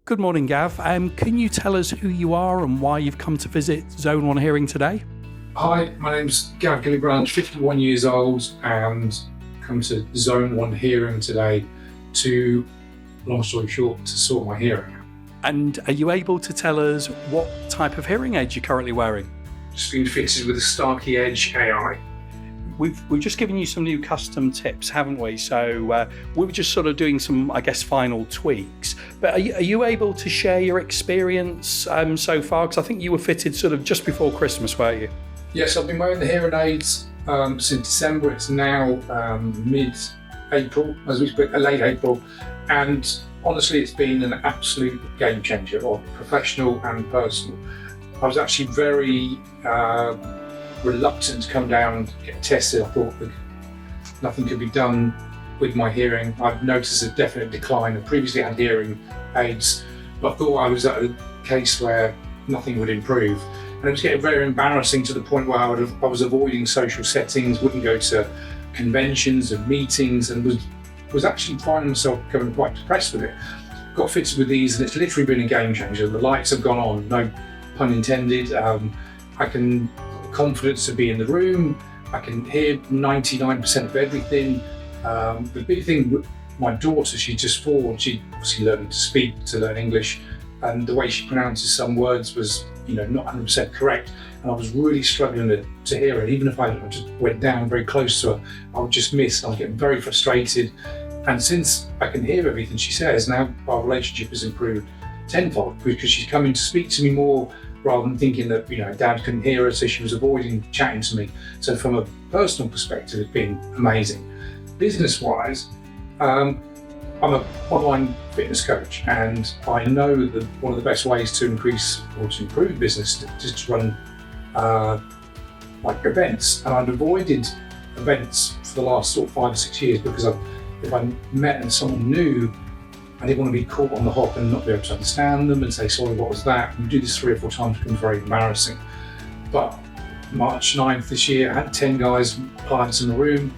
Good morning, Gav. Can you tell us who you are and why you've come to visit Zone 1 Hearing today? Hi, my name's Gav Gillibranch, 51 years old, and come to Zone 1 Hearing today to, long story short, to sort my hearing out. And are you able to tell us what type of hearing aids you're currently wearing? Just been fitted with a Starkey Edge AI. We've just given you some new custom tips, haven't we? So we were just sort of doing some, I guess, final tweaks. But are you able to share your experience so far? Because I think you were fitted sort of just before Christmas, weren't you? Yes, I've been wearing the hearing aids since December. It's now mid-April, as we speak, late April. And honestly, it's been an absolute game changer, both professional and personal. I was actually very reluctant to come down and get tested. I thought that nothing could be done with my hearing. I've noticed a definite decline. I previously had hearing aids, but I thought I was at a case where nothing would improve. And it was getting very embarrassing to the point where I was avoiding social settings, wouldn't go to conventions and meetings, and was actually finding myself becoming quite depressed with it. Got fitted with these and it's literally been a game changer. The lights have gone on, no pun intended. I can confidence to be in the room. I can hear 99% of everything. The big thing with my daughter, she's just 4 and she obviously learning to speak, to learn English, and the way she pronounces some words was, not 100% correct, and I was really struggling to hear it. Even if I just went down very close to her, I would just miss. I was getting very frustrated. And since I can hear everything she says, now our relationship has improved tenfold because she's coming to speak to me more, rather than thinking that Dad couldn't hear her, so she was avoiding chatting to me. So from a personal perspective, it's been amazing. Business-wise, I'm an online fitness coach, and I know that one of the best ways to increase or to improve business is to run like events. And I'd avoided events for the last sort of 5 or 6 years because if I met and someone new, I didn't want to be caught on the hop and not be able to understand them and say, sorry, what was that? And we do this 3 or 4 times, it becomes very embarrassing. But March 9th this year, I had 10 clients in the room,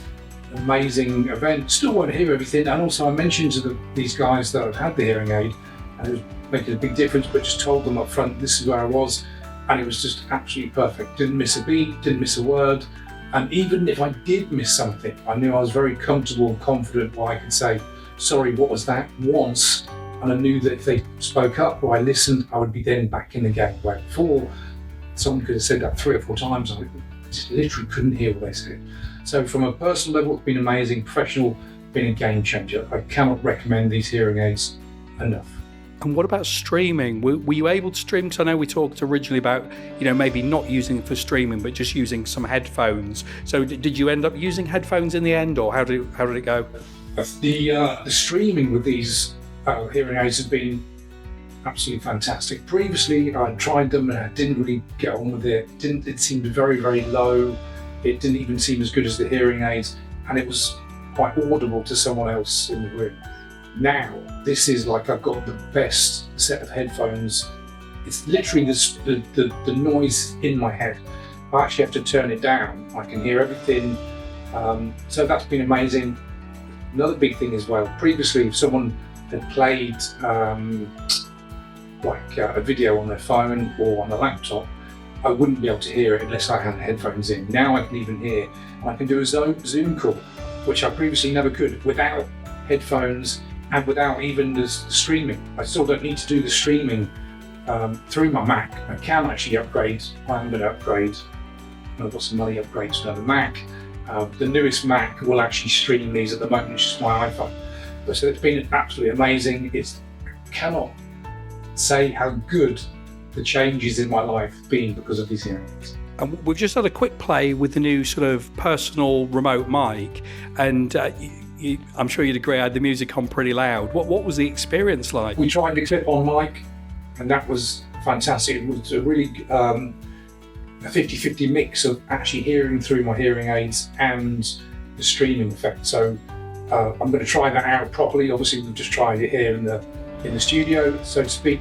amazing event, still want to hear everything. And also I mentioned to these guys that I've had the hearing aid and it was making a big difference, but just told them up front, this is where I was. And it was just absolutely perfect. Didn't miss a beat, didn't miss a word. And even if I did miss something, I knew I was very comfortable and confident where I could say, sorry, what was that, once, and I knew that if they spoke up or I listened, I would be then back in the game. Where before, someone could have said that 3 or 4 times, I just literally couldn't hear what they said. So from a personal level, it's been amazing. Professional, been a game changer. I cannot recommend these hearing aids enough. And what about streaming? Were you able to stream? Because I know we talked originally about, maybe not using it for streaming, but just using some headphones. So did you end up using headphones in the end, or how did it go? The streaming with these hearing aids has been absolutely fantastic. Previously, I tried them and I didn't really get on with it. It seemed very, very low. It didn't even seem as good as the hearing aids, and it was quite audible to someone else in the room. Now, this is like I've got the best set of headphones. It's literally the noise in my head. I actually have to turn it down. I can hear everything. So that's been amazing. Another big thing as well, previously if someone had played a video on their phone or on a laptop, I wouldn't be able to hear it unless I had headphones in. Now I can even hear, and I can do a Zoom call, which I previously never could without headphones and without even the streaming. I still don't need to do the streaming through my Mac. I can actually upgrade. I'm going to upgrade. I've got some money upgrades to another Mac. The newest Mac will actually stream these at the moment, which is my iPhone. So it's been absolutely amazing. I cannot say how good the changes in my life have been because of these hearing aids. And we've just had a quick play with the new sort of personal remote mic, and I'm sure you'd agree I had the music on pretty loud. What was the experience like? We tried the clip-on mic, and that was fantastic. It was a really a 50-50 mix of actually hearing through my hearing aids and the streaming effect. So I'm going to try that out properly. Obviously, we've just tried it here in the studio, so to speak.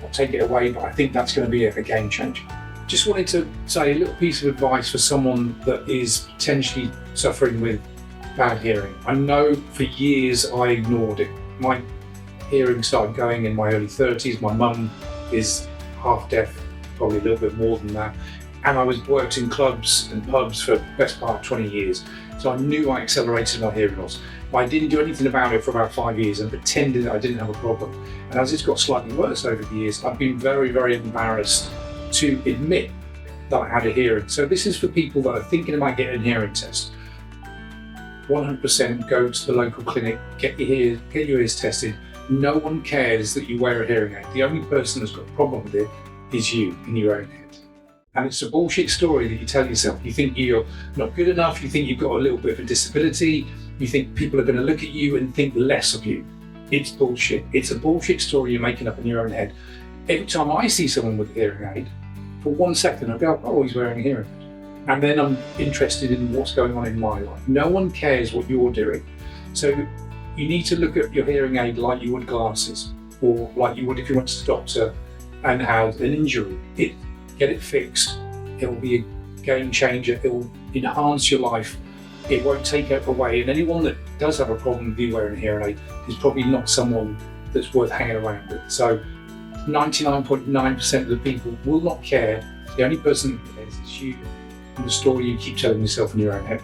I'll take it away, but I think that's going to be a game changer. Just wanted to say a little piece of advice for someone that is potentially suffering with bad hearing. I know for years I ignored it. My hearing started going in my early 30s. My mum is half deaf, probably a little bit more than that. And I worked in clubs and pubs for the best part of 20 years. So I knew I accelerated my hearing loss. But I didn't do anything about it for about 5 years and pretended that I didn't have a problem. And as it's got slightly worse over the years, I've been very, very embarrassed to admit that I had a hearing. So this is for people that are thinking about getting a hearing test. 100% go to the local clinic, get your ears tested. No one cares that you wear a hearing aid. The only person that's got a problem with it is you in your own head. And it's a bullshit story that you tell yourself. You think you're not good enough, you think you've got a little bit of a disability, you think people are going to look at you and think less of you. It's bullshit. It's a bullshit story you're making up in your own head. Every time I see someone with a hearing aid, for 1 second I go, oh, he's wearing a hearing aid. And then I'm interested in what's going on in my life. No one cares what you're doing. So you need to look at your hearing aid like you would glasses, or like you would if you went to the doctor and had an injury. Get it fixed. It will be a game changer. It will enhance your life. It won't take it away. And anyone that does have a problem with you wearing a hearing aid is probably not someone that's worth hanging around with. So 99.9% of the people will not care. The only person that cares is you and the story you keep telling yourself in your own head.